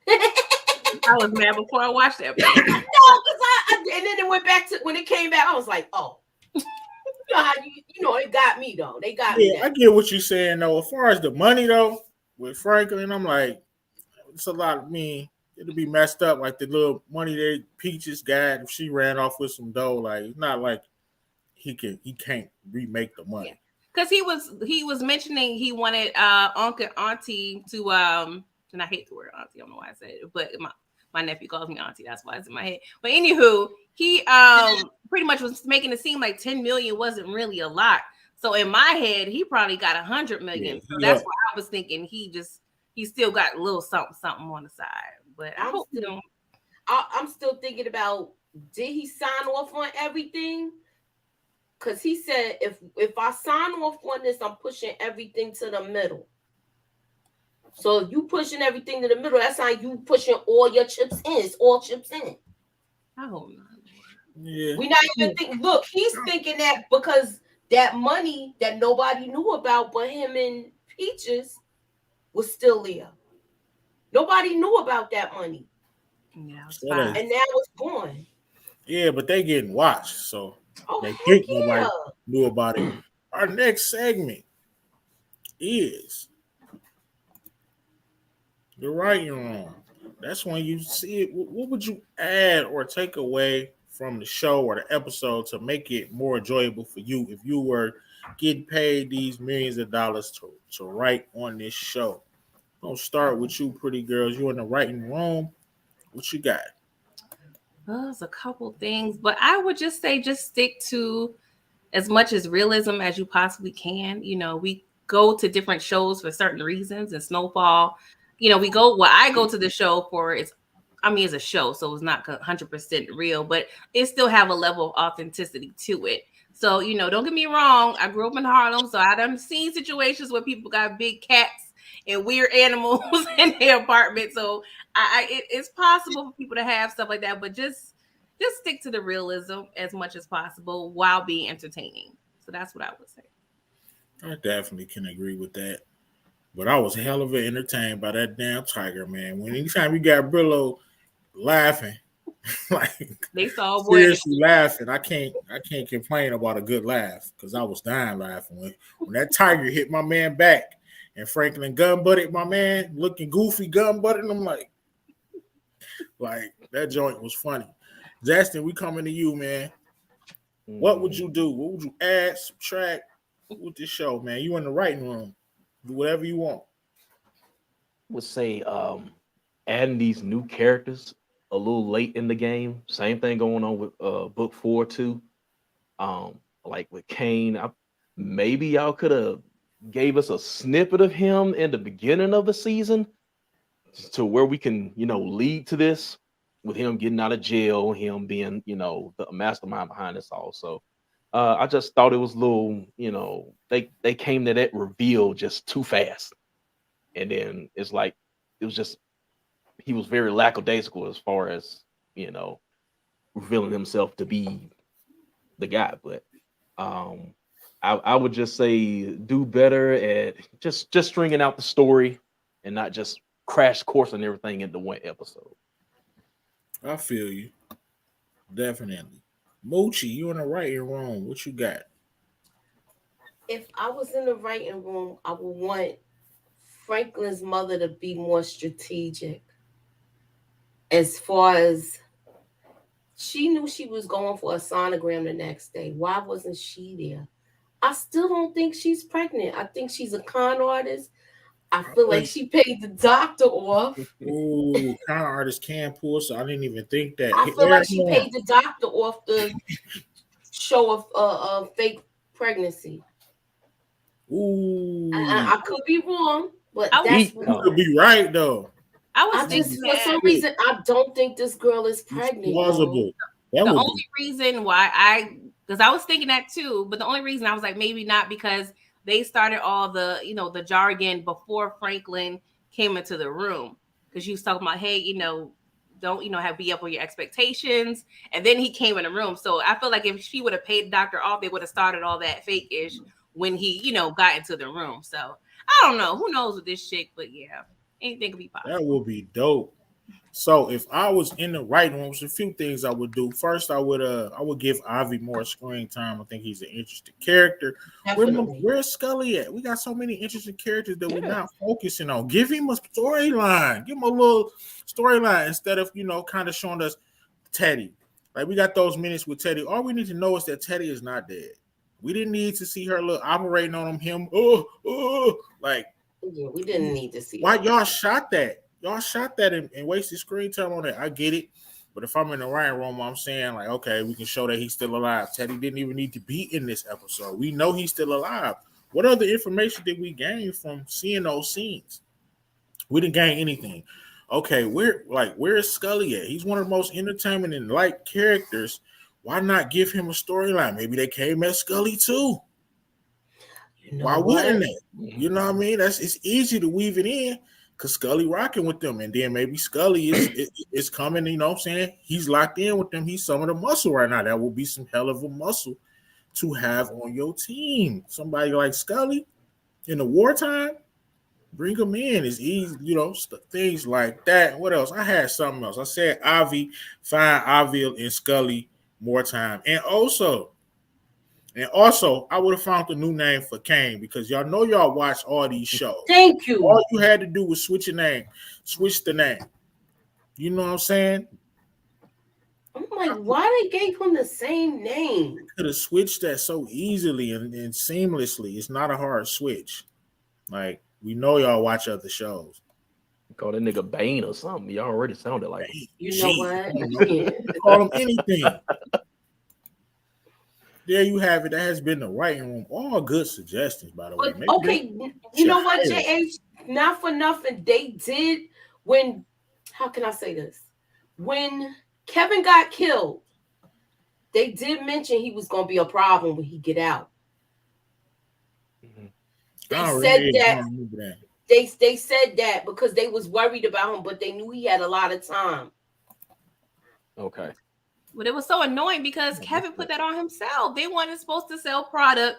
I was mad before I watched that. No, because and then it went back to when it came back, I was like, oh. It got me though. They got me. Yeah, I get what you're saying though. As far as the money though, with Franklin, I'm like, it's a lot of me. It'll be messed up like the little money that Peaches got if she ran off with some dough. Like it's not like he can't remake the money. Because he was mentioning he wanted uncle auntie to and I hate the word auntie, I don't know why I said it, but my nephew calls me auntie, that's why it's in my head. But anywho, he pretty much was making it seem like 10 million wasn't really a lot. So in my head, he probably got 100 million. So that's why I was thinking he still got a little something on the side. But I'm still thinking about, did he sign off on everything? Because he said, if I sign off on this, I'm pushing everything to the middle. So if you pushing everything to the middle, that's how you pushing all your chips in. It's all chips in. I hope not. Yeah. We're not even thinking. Look, he's thinking that because that money that nobody knew about but him and Peaches was still there. Nobody knew about that money. Yeah, and now it's gone. Yeah, but they getting watched, so they think nobody knew about it. Our next segment, is the writing room. That's when you see it. What would you add or take away from the show or the episode to make it more enjoyable for you if you were getting paid these millions of dollars to write on this show? I'm gonna start with you, pretty girls. You in the writing room. What you got? Well, there's a couple things, but I would just say just stick to as much as realism as you possibly can. You know, we go to different shows for certain reasons, and Snowfall, you know, I go to the show for it's a show, so it's not 100% real, but it still have a level of authenticity to it. So, you know, don't get me wrong. I grew up in Harlem, so I done seen situations where people got big cats and weird animals in their apartment. So it's possible for people to have stuff like that, but just stick to the realism as much as possible while being entertaining. So that's what I would say. I definitely can agree with that. But I was hell of a entertained by that damn tiger, man. When anytime you got Brillo laughing, like They saw seriously laughing, I can't complain about a good laugh because I was dying laughing when that tiger hit my man back and Franklin gun butted my man, looking goofy gun butting him like that joint was funny. Justin, we coming to you, man. What would you do? What would you add, subtract with this show, man? You in the writing room. Do whatever you want. Would say adding these new characters a little late in the game. Same thing going on with book 4 too. Like with Kane, maybe y'all could have gave us a snippet of him in the beginning of the season to where we can, lead to this with him getting out of jail, him being, the mastermind behind this all. So I just thought it was a little, they came to that reveal just too fast. And then it's like, he was very lackadaisical as far as, revealing himself to be the guy. But I would just say do better at just stringing out the story and not just crash coursing everything into one episode. I feel you. Definitely. Moochie, you in the writing room. What you got? If I was in the writing room, I would want Franklin's mother to be more strategic. As far as she knew she was going for a sonogram the next day. Why wasn't she there? I still don't think she's pregnant. I think she's a con artist. I feel like she paid the doctor off. Ooh, con artists can pull, so I didn't even think that. I feel like she paid the doctor off the show of fake pregnancy. Ooh. I could be wrong, but you could be right though. For some reason, I don't think this girl is pregnant. It's plausible. The only reason why because I was thinking that too, but the only reason I was like, maybe not, because they started all the, the jargon before Franklin came into the room. Because she was talking about, hey, don't, have be up on your expectations. And then he came in the room. So I feel like if she would have paid the doctor off, they would have started all that fake-ish when he, got into the room. So I don't know. Who knows with this chick, but yeah. Anything could be possible. That would be dope. So if I was in the writing room, there's a few things I would do. First, I would give Avi more screen time. I think he's an interesting character. Where's Scully at? We got so many interesting characters that we're not focusing on. Give him a storyline. Give him a little storyline instead of kind of showing us Teddy. Like we got those minutes with Teddy. All we need to know is that Teddy is not dead. We didn't need to see her operating on him. Like. Yeah, we didn't need to see. Why y'all shot that? Y'all shot that and wasted screen time on that. I get it. But if I'm in the writing room, I'm saying, like, okay, we can show that he's still alive. Teddy didn't even need to be in this episode. We know he's still alive. What other information did we gain from seeing those scenes? We didn't gain anything. Okay, where is Scully at? He's one of the most entertaining and light characters. Why not give him a storyline? Maybe they came at Scully too. Why wouldn't they? You know what I mean? It's easy to weave it in because Scully rocking with them, and then maybe Scully is coming. You know what I'm saying? He's locked in with them. He's some of the muscle right now. That will be some hell of a muscle to have on your team. Somebody like Scully in the wartime, bring him in. It's easy, things like that. What else? I had something else. I said Avi, find Avi and Scully more time, and also. And also, I would have found a new name for Kane because y'all know y'all watch all these shows. Thank you. All you had to do was switch your name, switch the name. You know what I'm saying? I'm like, why they gave him the same name? Could have switched that so easily and seamlessly. It's not a hard switch. Like, we know y'all watch other shows. Call that nigga Bane or something. Y'all already sounded like him. You know what? Yeah. Call him anything. There you have it. That has been the writing room. All good suggestions, by the way. But, okay, you know what, JH? Not for nothing. They did when, how can I say this? When Kevin got killed, they did mention he was going to be a problem when he get out. They said that. They said that because they was worried about him, but they knew he had a lot of time. Okay. But it was so annoying because Kevin put that on himself. They weren't supposed to sell product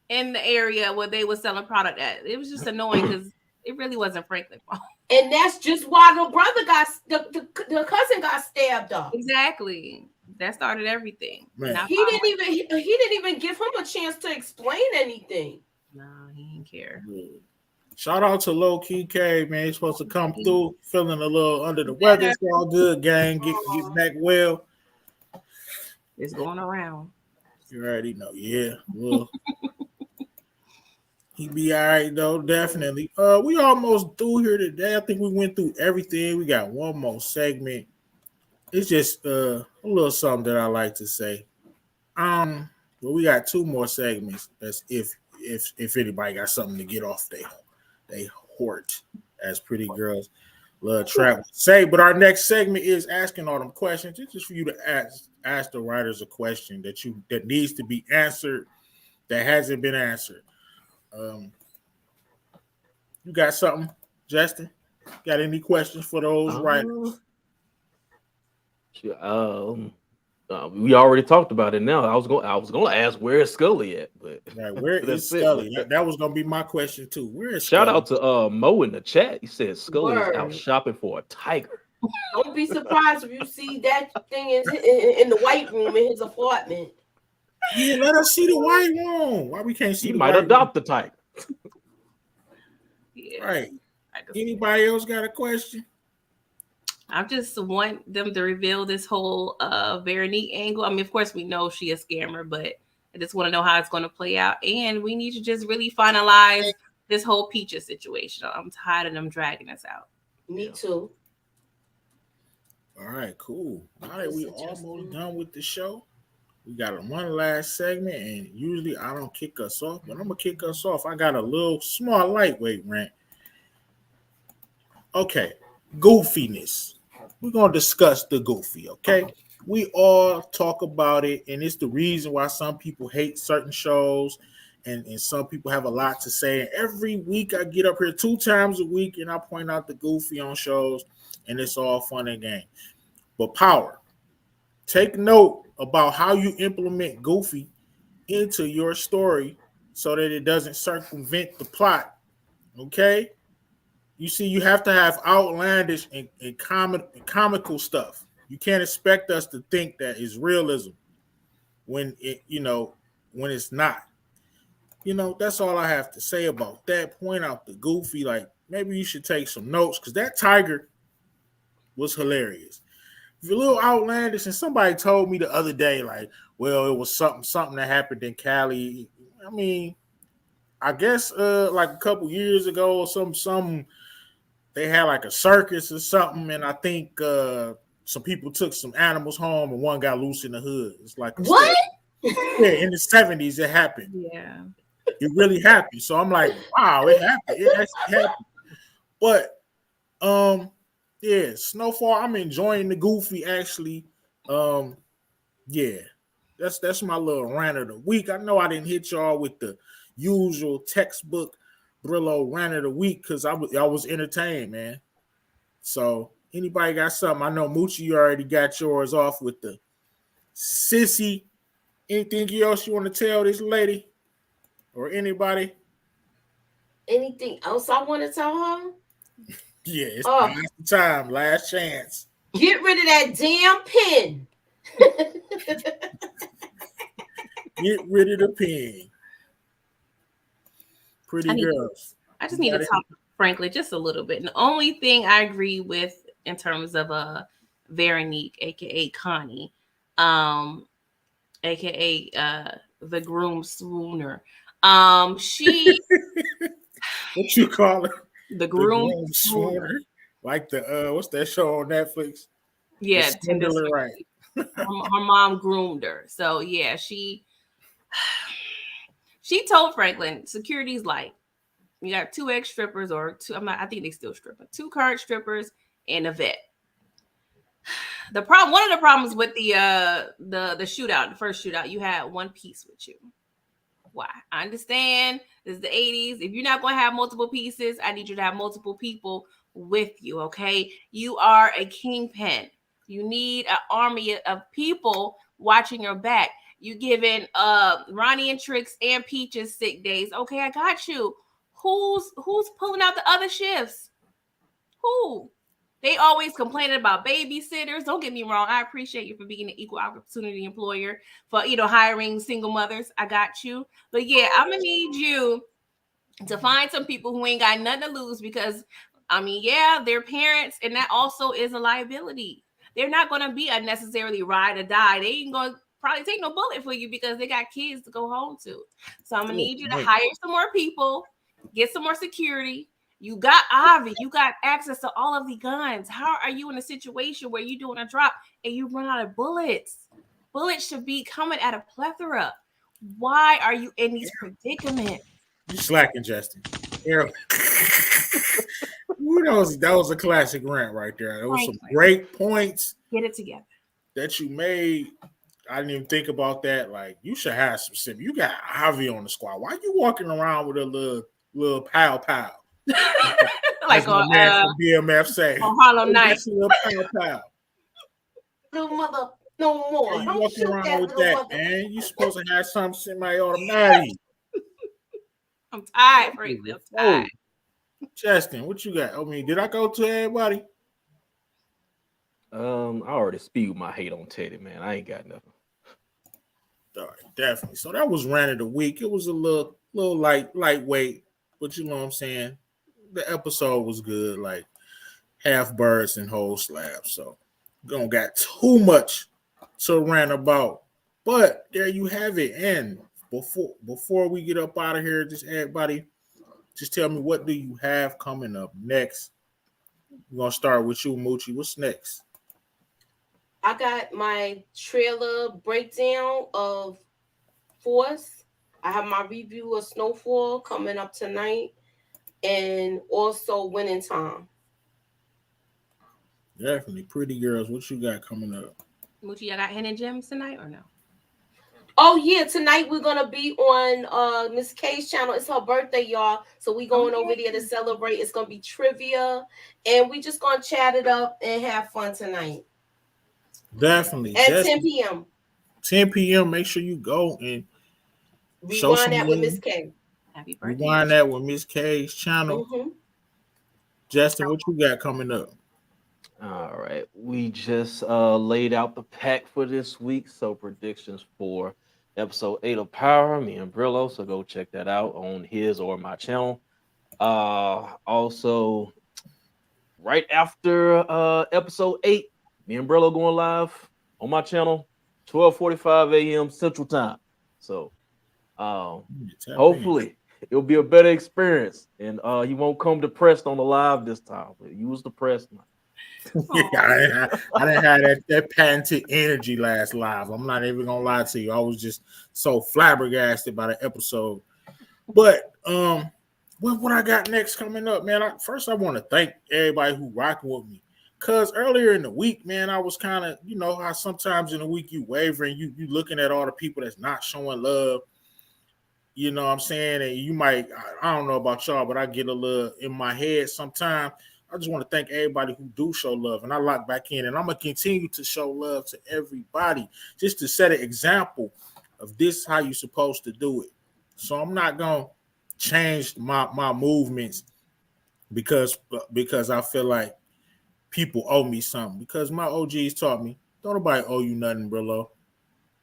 in the area where they were selling product at. It was just annoying because it really wasn't Franklin's fault. And that's just why the brother got the cousin got stabbed up. Exactly. That started everything. He didn't even give him a chance to explain anything. No, he didn't care. Shout out to Low Key K, man. He's supposed to come through feeling a little under the weather. It's all good, gang. Get back well. It's going around. You already know. Yeah. Well, he be all right, though. Definitely. We almost through here today. I think we went through everything. We got one more segment. It's just a little something that I like to say. But we got two more segments. That's if anybody got something to get off they hort, as pretty girls love trap would say. But our next segment is asking all them questions. It's just for you to ask the writers a question that needs to be answered that hasn't been answered. You got something, Justin? Got any questions for those writers? We already talked about it. Now I was going to ask where is Scully at, but right, where is Scully? That was going to be my question too. Where is Shout Scully? out to Mo in the chat. He said Scully is out shopping for a tiger. Don't be surprised if you see that thing in the white room in his apartment. Yeah, let us see the white room. Why we can't see? He might adopt the tiger. Yeah. Right. Anybody else got a question? I just want them to reveal this whole Veronique angle. I mean, of course, we know she a scammer, but I just want to know how it's going to play out. And we need to just really finalize this whole Peaches situation. I'm tired of them dragging us out. Me too. All right, cool. Now that we almost done with the show, we got one last segment, and usually I don't kick us off, but I'm going to kick us off. I got a little small lightweight rant. Okay, goofiness. We're going to discuss the goofy, okay? We all talk about it, and it's the reason why some people hate certain shows, and some people have a lot to say. And every week I get up here 2 times a week, and I point out the goofy on shows, and it's all fun and game. But Power, take note about how you implement goofy into your story so that it doesn't circumvent the plot, okay? You see, you have to have outlandish and comical stuff. You can't expect us to think that it's realism when when it's not. That's all I have to say about that. Point out the goofy. Like, maybe you should take some notes because that tiger was hilarious. If you're a little outlandish, and somebody told me the other day, like, well, it was something that happened in Cali. I mean, I guess like a couple years ago or some they had like a circus or something, and I think some people took some animals home and one got loose in the hood. It's like what? Yeah, in the 70s it happened. Yeah, it really happened. So I'm like, wow, it happened. It actually happened. But yeah, Snowfall. I'm enjoying the goofy actually. Yeah, that's my little rant of the week. I know I didn't hit y'all with the usual textbook Brillo rant of the week because I was entertained, man. So anybody got something? I know Moochie, you already got yours off with the sissy. Anything else you want to tell this lady or anybody? Anything else I want to tell her? Yeah, it's last time, last chance. Get rid of that damn pen. Get rid of the pen. Pretty girls. I just need to talk, frankly, just a little bit. And the only thing I agree with in terms of Veronique, aka Connie, aka the groom swooner. She what you call it? The groom swooner. Like the what's that show on Netflix? Yeah, Tenderly right. her mom groomed her. So yeah, she told Franklin, security's like, you got 2 ex strippers or 2. I think they still stripping. 2 current strippers and a vet. One of the problems with the shootout, the first shootout, you had one piece with you. Why? I understand this is the 80s. If you're not going to have multiple pieces, I need you to have multiple people with you. Okay, you are a kingpin. You need an army of people watching your back. You giving Ronnie and Trix and Peaches sick days. Okay, I got you. Who's pulling out the other shifts? Who? They always complaining about babysitters. Don't get me wrong. I appreciate you for being an equal opportunity employer for, hiring single mothers. I got you. But yeah, I'm going to need you to find some people who ain't got nothing to lose because, yeah, they're parents, and that also is a liability. They're not going to be unnecessarily ride or die. They ain't going to probably take no bullet for you because they got kids to go home to. So I'm going to need you to hire some more people, get some more security. You got Avi, you got access to all of the guns. How are you in a situation where you're doing a drop and you run out of bullets? Bullets should be coming at a plethora. Why are you in these predicaments? You slacking, Justin. That was a classic rant right there. There was some great points. Get it together. That you made. I didn't even think about that. Like, you should have some sim. You got Avi on the squad. Why are you walking around with a little pow? Like on BMF say on Hollow Night. Little mother, no more. You walking around with that, man. You supposed to have something semi-automatic. I'm tired, frankly. I'm tired. Justin, what you got? Did I go to everybody? I already spewed my hate on Teddy, man. I ain't got nothing. All right, definitely. So that was rant of the week. It was a little lightweight, but you know what I'm saying. The episode was good, like half birds and whole slabs. So don't got too much to rant about. But there you have it. And before we get up out of here, just tell me, what do you have coming up next? We're gonna start with you, Moochie. What's next? I got my trailer breakdown of Force. I have my review of Snowfall coming up tonight, and also Winning Time. Definitely. Pretty girls, what you got coming up? Moochie, I got Hidden Gems tonight or no? Oh yeah, tonight we're gonna be on Miss K's channel. It's her birthday, y'all. So we going over there to celebrate. It's gonna be trivia, and we just gonna chat it up and have fun tonight. Definitely. At 10 p.m. 10 p.m. Make sure you go and rewind that with Miss K. Happy birthday. Rewind that with Miss K's channel. Mm-hmm. Justin, what you got coming up? All right. We just laid out the pack for this week. So predictions for episode 8 of Power, me and Brillo. So go check that out on his or my channel. Also, right after episode 8, me and Brillo going live on my channel, 12:45 a.m. Central Time. So hopefully it'll be a better experience, and you won't come depressed on the live this time. But you was depressed. Yeah, I didn't have that patented energy last live. I'm not even gonna lie to you. I was just so flabbergasted by the episode. But what I got next coming up, man? First, I want to thank everybody who rocking with me. Cause earlier in the week, man, I was kind of, how sometimes in the week you wavering, you looking at all the people that's not showing love. You know what I'm saying? And you might, I don't know about y'all, but I get a little in my head sometimes. I just want to thank everybody who do show love, and I lock back in, and I'm gonna continue to show love to everybody, just to set an example of this how you're supposed to do it. So I'm not gonna change my movements because I feel like people owe me something. Because my OGs taught me, don't nobody owe you nothing, Brillo.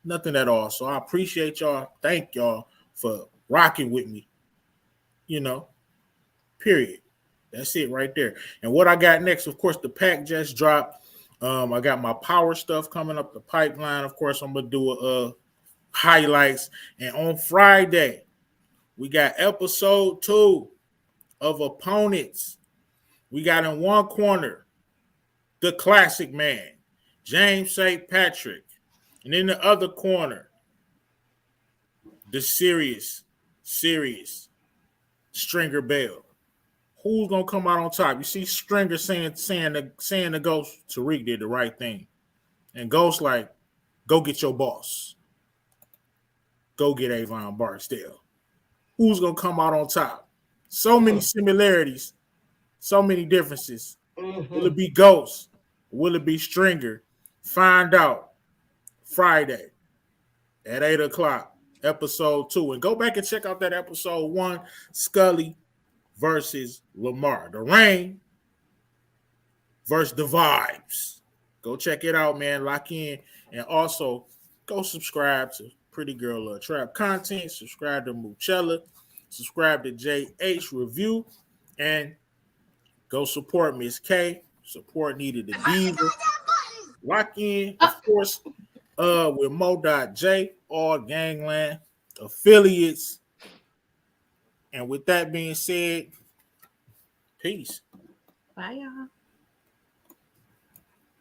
Nothing at all. So I appreciate y'all. Thank y'all for rocking with me. You know, period. That's it right there. And what I got next, of course, the pack just dropped. I got my power stuff coming up the pipeline. Of course, I'm gonna do highlights. And on Friday, we got episode 2 of Opponents. We got in one corner the classic man, James St. Patrick. And in the other corner, the serious Stringer Bell. Who's gonna come out on top? You see Stringer saying the Ghost, Tariq did the right thing. And Ghost like, go get your boss. Go get Avon Barksdale. Who's gonna come out on top? So many similarities, so many differences. Will it be Ghost? Will it be Stringer? Find out Friday at 8 o'clock, episode 2. And go back and check out that episode 1, Scully versus Lamar. The Reign versus the Vibes. Go check it out, man. Lock in. And also, go subscribe to Pretty Girl Love Trap content. Subscribe to Muchella. Subscribe to JH Review. And go support Miss K. Support Needed the Diva. Lock in, of course, with Mo.J, all Gangland affiliates. And with that being said, peace. Bye, y'all.